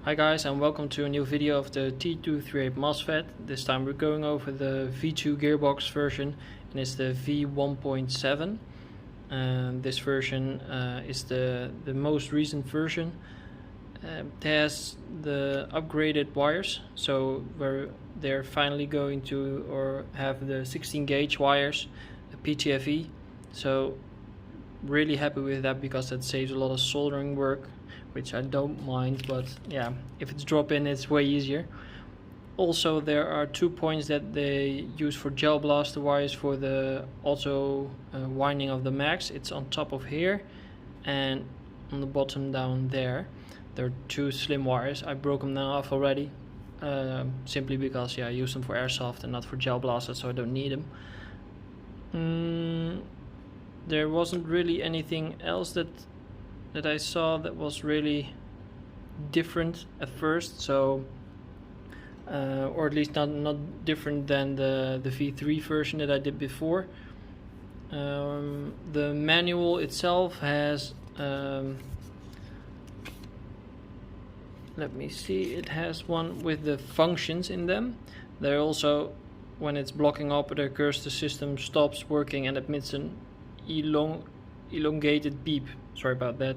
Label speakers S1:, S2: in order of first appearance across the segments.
S1: Hi guys, and welcome to a new video of the T238 Mosfet. This time we're going over the V2 gearbox version, and it's the V1.7. This version is the most recent version. It has the upgraded wires, so they're finally going to have the 16 gauge wires, the ptfe. So really happy with that because that saves a lot of soldering work, which I don't mind, but yeah, if it's drop-in it's way easier. Also, there are 2 points that they use for gel blaster wires for the auto winding of the mags. It's on top of here and on the bottom down there. There are 2 slim wires. I broke them now off already, simply because I use them for airsoft and not for gel blaster, so I don't need them. There wasn't really anything else that I saw that was really different at first, so or at least not different than the V3 version that I did before. The manual itself has let me see, it has one with the functions in them. There also, when it's blocking up, it occurs the system stops working and emits an elongated beep. Sorry about that.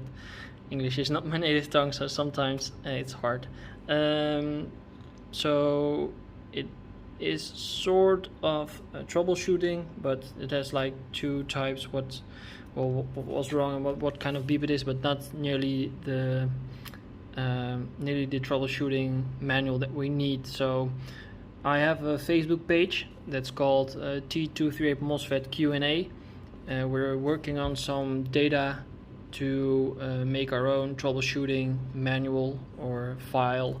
S1: English is not my native tongue, so sometimes it's hard. So it is sort of troubleshooting, but it has like 2 types: what was wrong and what kind of beep it is, but not nearly the troubleshooting manual that we need. So I have a Facebook page that's called T238 Mosfet Q&A. We're working on some data to make our own troubleshooting manual or file,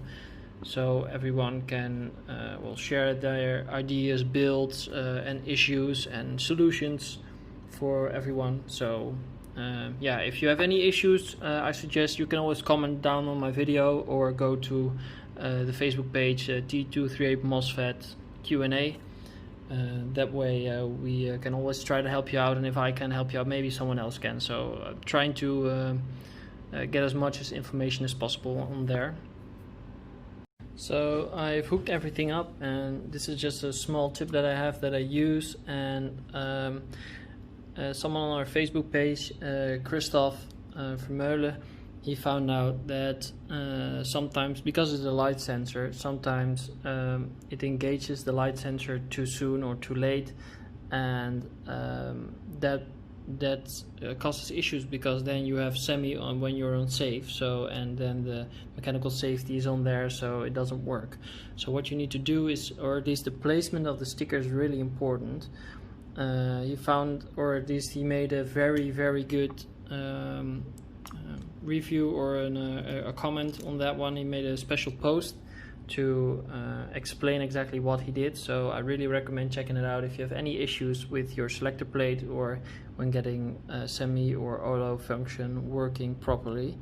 S1: so everyone can share their ideas, builds, and issues and solutions for everyone. So if you have any issues, I suggest you can always comment down on my video or go to the Facebook page T238 Mosfet Q&A. That way we can always try to help you out, and if I can help you out, maybe someone else can. So trying to get as much information as possible on there. So I've hooked everything up, and this is just a small tip that I have that I use, and someone on our Facebook page, Kristof from he found out that sometimes, because it's a light sensor, sometimes it engages the light sensor too soon or too late, and that causes issues, because then you have semi on when you're on safe, so, and then the mechanical safety is on there, so it doesn't work. So what you need to do is, or at least the placement of the sticker is really important. He found, or at least he made a very good review or a comment on that one. He made a special post to explain exactly what he did, so I really recommend checking it out if you have any issues with your selector plate or when getting semi or auto function working properly.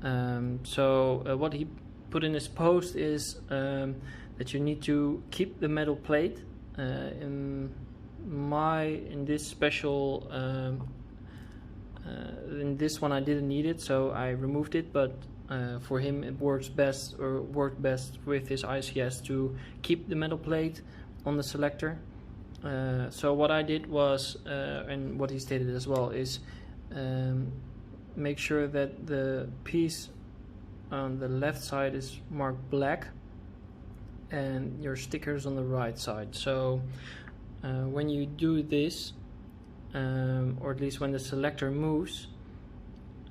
S1: What he put in his post is that you need to keep the metal plate. In this special in this one I didn't need it, so I removed it, but for him it worked best with his ICS to keep the metal plate on the selector. So what I did was, and what he stated as well, is make sure that the piece on the left side is marked black and your stickers on the right side. So when you do this, or at least when the selector moves,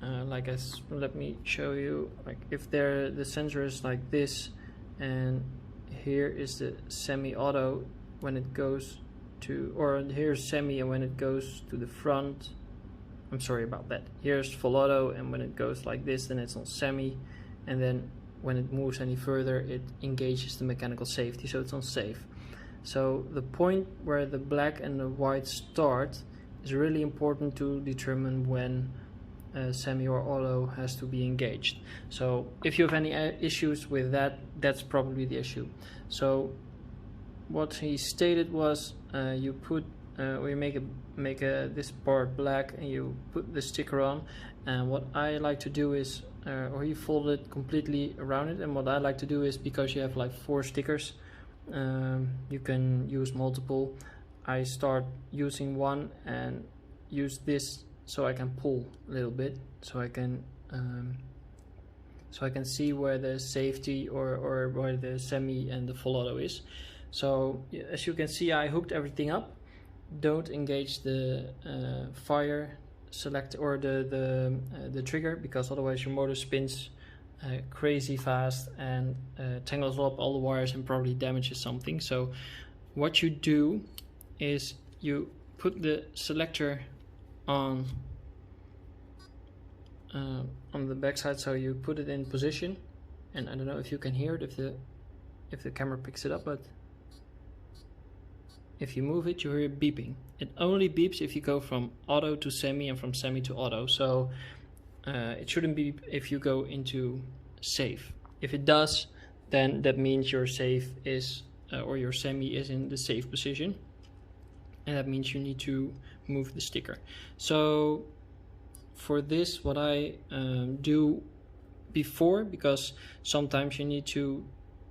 S1: let me show you, like if the sensor is like this, and here is the semi-auto when it goes to, or here's semi, and when it goes to the front, I'm sorry about that, here's full auto, and when it goes like this, then it's on semi, and then when it moves any further, it engages the mechanical safety, so it's on safe. So the point where the black and the white start is really important to determine when semi or auto has to be engaged. So if you have any issues with that, that's probably the issue. So what he stated was, you put or you make this part black and you put the sticker on, and what I like to do is or you fold it completely around it. And what I like to do is, because you have like 4 stickers, you can use multiple. I start using one and use this so I can pull a little bit, so I can see where the safety or where the semi and the full auto is. So as you can see, I hooked everything up. Don't engage the fire selector or the trigger, because otherwise your motor spins crazy fast and tangles up all the wires and probably damages something. So what you do is you put the selector on the backside, so you put it in position, and I don't know if you can hear it if the camera picks it up, but if you move it, you hear it beeping. It only beeps if you go from auto to semi and from semi to auto. So it shouldn't beep if you go into safe. If it does, then that means your safe is or your semi is in the safe position, and that means you need to move the sticker. So for this, what I do before, because sometimes you need to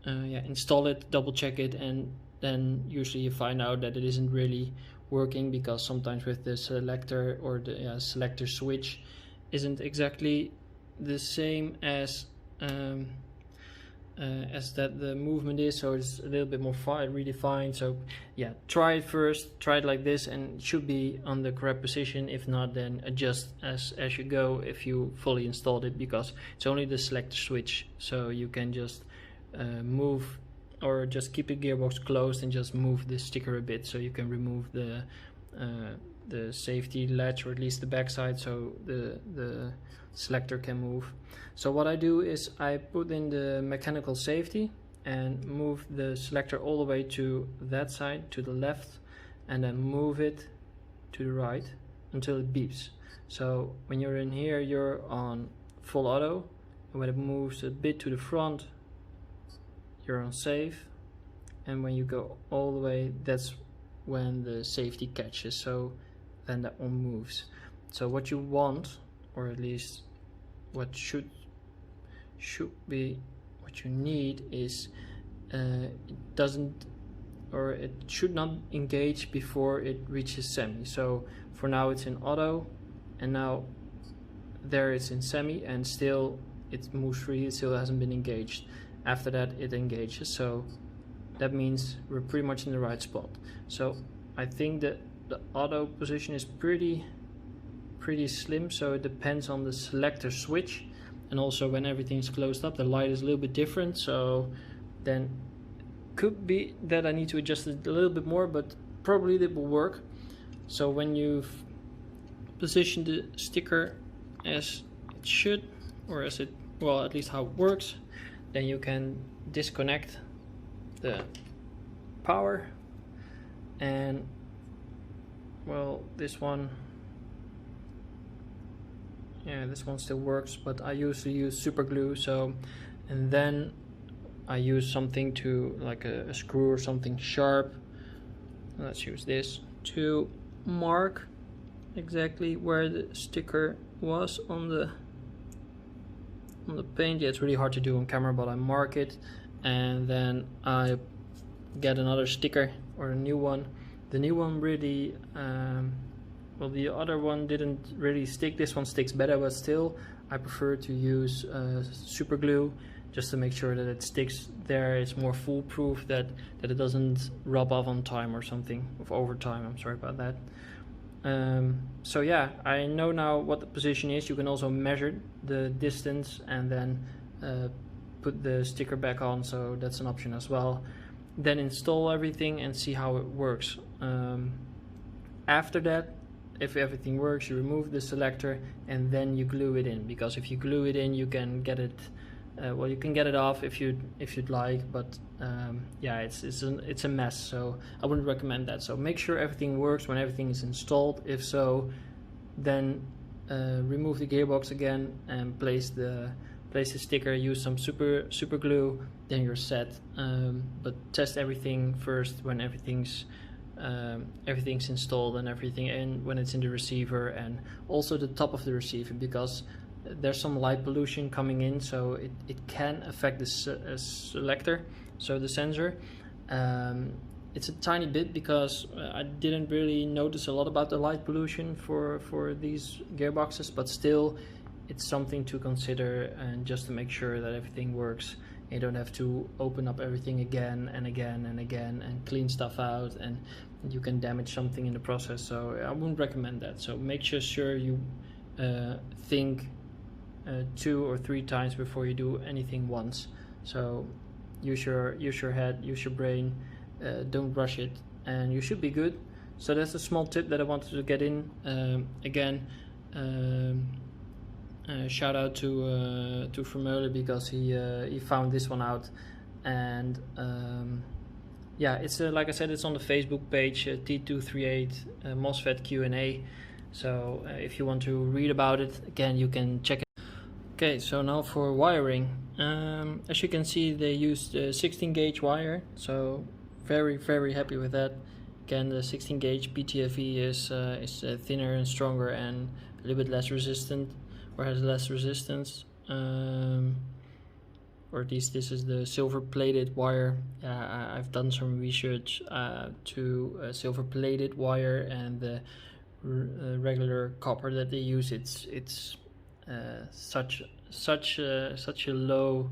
S1: install it, double check it, and then usually you find out that it isn't really working, because sometimes with the selector or the selector switch isn't exactly the same as that the movement is, so it's a little bit more redefined. So yeah, try it first, try it like this, and it should be on the correct position. If not, then adjust as you go if you fully installed it, because it's only the selector switch, so you can just move or just keep the gearbox closed and just move the sticker a bit, so you can remove the safety latch, or at least the backside, so the selector can move. So what I do is I put in the mechanical safety and move the selector all the way to that side, to the left, and then move it to the right until it beeps. So when you're in here, you're on full auto, and when it moves a bit to the front, you're on safe, and when you go all the way, that's when the safety catches, so then that one moves. So what you want, or at least what should be what you need, is it doesn't, or it should not engage before it reaches semi. So for now it's in auto, and now there it's in semi, and still it moves free, it still hasn't been engaged. After that it engages, so that means we're pretty much in the right spot. So I think that the auto position is pretty slim, so it depends on the selector switch, and also when everything's closed up the light is a little bit different, so then could be that I need to adjust it a little bit more, but probably it will work. So when you've positioned the sticker as it should, or as it, well, at least how it works, then you can disconnect the power, and well, this one still works, but I usually use super glue. So, and then I use something to, like a screw or something sharp, let's use this, to mark exactly where the sticker was on the paint. Yeah, it's really hard to do on camera, but I mark it, and then I get another sticker, or a new one. The new one really, well, the other one didn't really stick. This one sticks better, but still I prefer to use super glue, just to make sure that it sticks there. It's more foolproof, that it doesn't rub off on time or something, of overtime. I'm sorry about that. So yeah, I know now what the position is. You can also measure the distance and then put the sticker back on, so that's an option as well. Then install everything and see how it works. After that, if everything works, you remove the selector and then you glue it in, because if you glue it in, you can get it well, you can get it off if you'd like, but yeah, it's a mess, so I wouldn't recommend that. So make sure everything works when everything is installed. If so, then remove the gearbox again and place the sticker, use some super glue, then you're set. But test everything first when everything's installed and everything, and when it's in the receiver, and also the top of the receiver, because there's some light pollution coming in, so it can affect the selector, so the sensor. It's a tiny bit because I didn't really notice a lot about the light pollution for these gearboxes, but still it's something to consider, and just to make sure that everything works. You don't have to open up everything again and again and again and clean stuff out, and you can damage something in the process. So I wouldn't recommend that. So make sure you think 2 or 3 times before you do anything once. So use your head, use your brain, don't rush it, and you should be good. So that's a small tip that I wanted to get in. Again, shout out to Vermeulen, because he found this one out, and yeah, it's like I said, it's on the Facebook page, T238 Mosfet Q&A. So if you want to read about it, again, you can check it. Okay, so now for wiring. As you can see, they used a 16 gauge wire, so very happy with that. Again, the 16 gauge ptfe is thinner and stronger and a little bit less resistant, or has less resistance, or at least this is the silver plated wire. I've done some research to silver plated wire and the regular copper that they use. It's such a low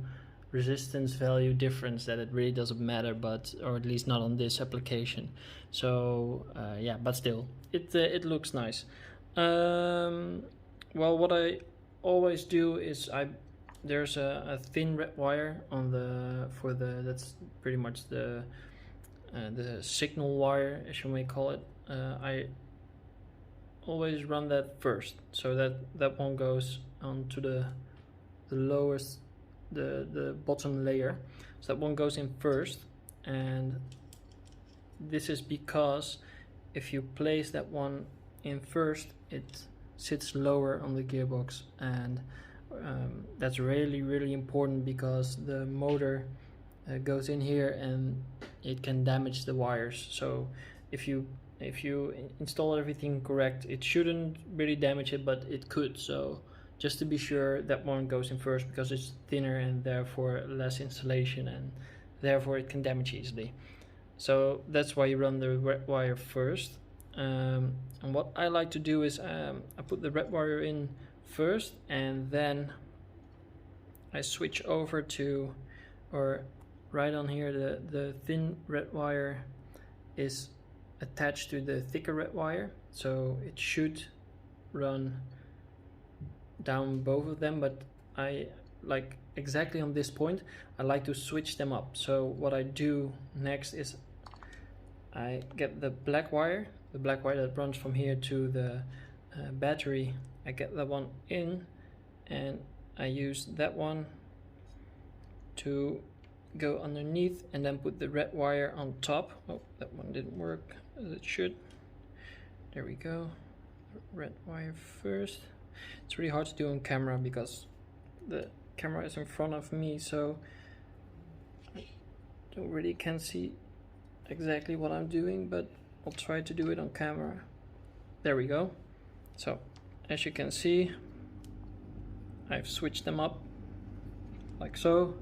S1: resistance value difference that it really doesn't matter, but or at least not on this application. So yeah, but still it looks nice. Well, what I always do is there's a thin red wire on that's pretty much the signal wire, as you may call it. I always run that first, so that one goes onto the lowest, the bottom layer. So that one goes in first, and this is because if you place that one in first, it sits lower on the gearbox, and that's really important, because the motor goes in here and it can damage the wires. So if you install everything correct, it shouldn't really damage it, but it could. So just to be sure, that one goes in first, because it's thinner and therefore less insulation, and therefore it can damage easily. So that's why you run the red wire first. And what I like to do is I put the red wire in first, and then I switch over to, or right on here, the thin red wire is attached to the thicker red wire, so it should run down both of them. But I like, exactly on this point, I like to switch them up. So what I do next is I get the black wire that runs from here to the battery. I get that one in, and I use that one to go underneath, and then put the red wire on top. Oh, that one didn't work as it should. There we go. Red wire first. It's really hard to do on camera because the camera is in front of me, so I don't really can see exactly what I'm doing, but I'll try to do it on camera. There we go. So as you can see, I've switched them up like so,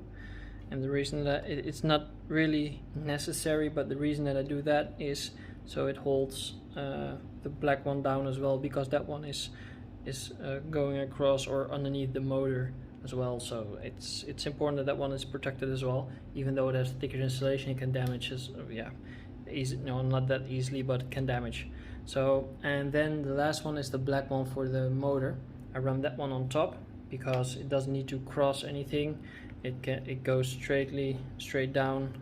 S1: and the reason that it's not really necessary, but the reason that I do that is so it holds the black one down as well, because that one is going across or underneath the motor as well. So it's important that that one is protected as well. Even though it has thicker insulation, it can damage not that easily, but it can damage. So, and then the last one is the black one for the motor. I run that one on top because it doesn't need to cross anything. It goes straight down.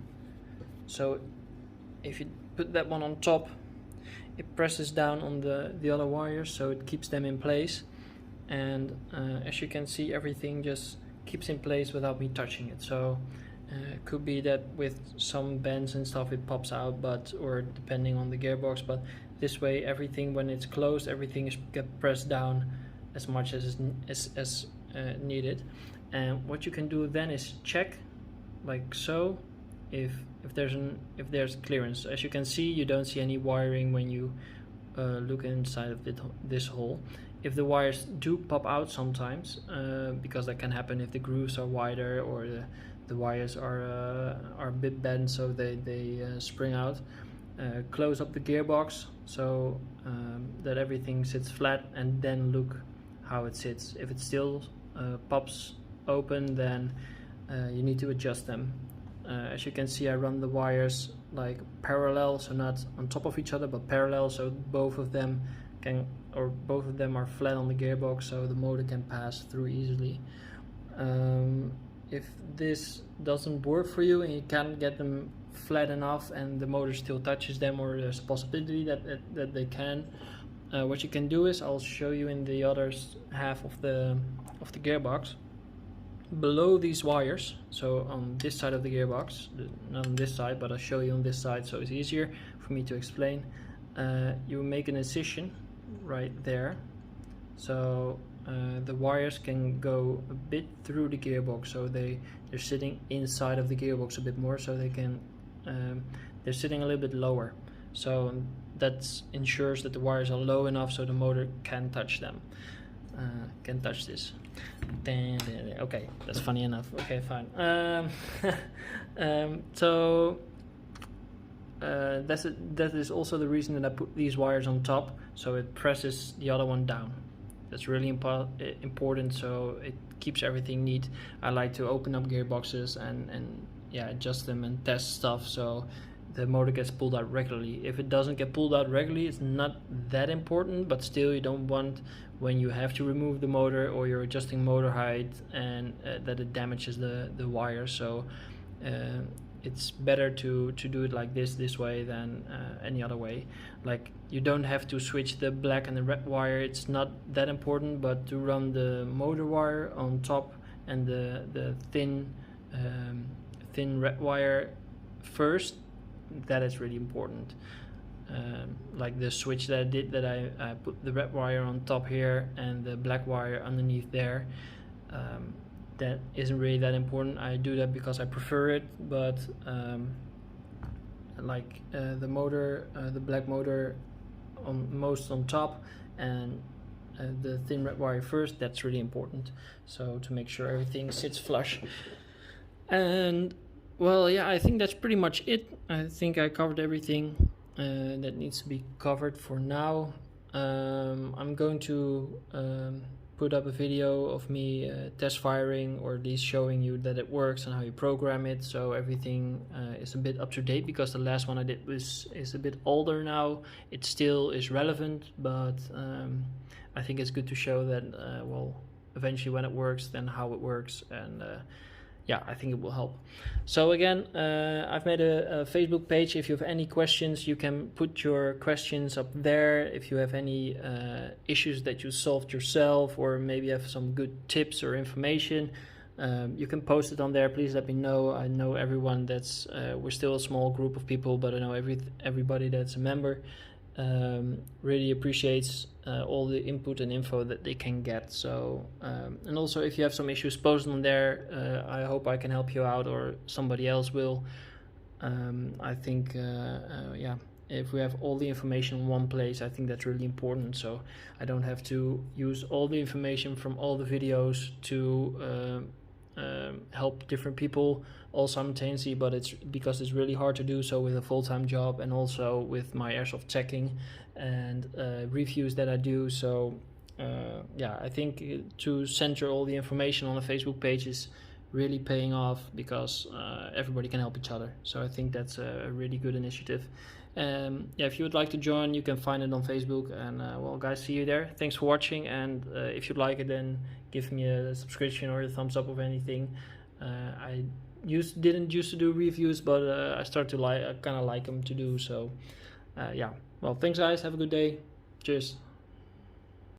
S1: So if you put that one on top, it presses down on the other wires, so it keeps them in place. And as you can see, everything just keeps in place without me touching it. So it could be that with some bends and stuff it pops out, or depending on the gearbox, but this way everything, when it's closed, everything is get pressed down as much as needed. And what you can do then is check, like so, if there's clearance. As you can see, you don't see any wiring when you look inside of this hole. if the wires do pop out sometimes, because that can happen if the grooves are wider or the wires are a bit bent, so they spring out. Close up the gearbox so that everything sits flat, and then look how it sits. If it still pops open, then you need to adjust them. As you can see, I run the wires like parallel, so not on top of each other but parallel, so both of them are flat on the gearbox, so the motor can pass through easily. If this doesn't work for you and you can't get them flat enough and the motor still touches them, or there's a possibility that they can, what you can do is, I'll show you in the other half of the gearbox. Below these wires, so on this side of the gearbox, not on this side, but I'll show you on this side so it's easier for me to explain. You make an incision right there, so the wires can go a bit through the gearbox, so they're sitting inside of the gearbox a bit more, so they can they're sitting a little bit lower, so that ensures that the wires are low enough so the motor can touch them, can touch this. Okay, that's funny enough. Okay, fine. So that is also the reason that I put these wires on top, so it presses the other one down. That's really important, so it keeps everything neat. I like to open up gearboxes and yeah, adjust them and test stuff so the motor gets pulled out regularly. If it doesn't get pulled out regularly, it's not that important, but still you don't want, when you have to remove the motor or you're adjusting motor height, and that it damages the wire. So it's better to do it like this way than any other way. Like, you don't have to switch the black and the red wire, it's not that important, but to run the motor wire on top and the thin red wire first, that is really important. Like the switch that I did, that I put the red wire on top here and the black wire underneath there, that isn't really that important. I do that because I prefer it, but like the motor, the black motor on top, and the thin red wire first, that's really important, so to make sure everything sits flush. And well, yeah, I think that's pretty much it. I think I covered everything that needs to be covered for now. I'm going to put up a video of me test firing, or at least showing you that it works and how you program it, so everything is a bit up to date, because the last one I did is a bit older now. It still is relevant, but I think it's good to show that well, eventually when it works, then how it works, and yeah, I think it will help. So again, I've made a Facebook page. If you have any questions, you can put your questions up there. If you have any issues that you solved yourself, or maybe have some good tips or information, you can post it on there. Please let me know. I know everyone that's we're still a small group of people, but I know everybody that's a member really appreciates all the input and info that they can get. So and also, if you have some issues, post on there. I hope I can help you out, or somebody else will. I think yeah, if we have all the information in one place, I think that's really important, so I don't have to use all the information from all the videos to help different people all simultaneously, but it's because it's really hard to do so with a full-time job, and also with my airsoft checking and reviews that I do. So yeah, I think to center all the information on a Facebook page is really paying off, because everybody can help each other. So I think that's a really good initiative. Yeah, if you would like to join, you can find it on Facebook. And well, guys, see you there. Thanks for watching, and if you'd like it, then give me a subscription or a thumbs up of anything. I didn't used to do reviews, but I start to kind of like them to do. So yeah, well, thanks guys, have a good day. Cheers.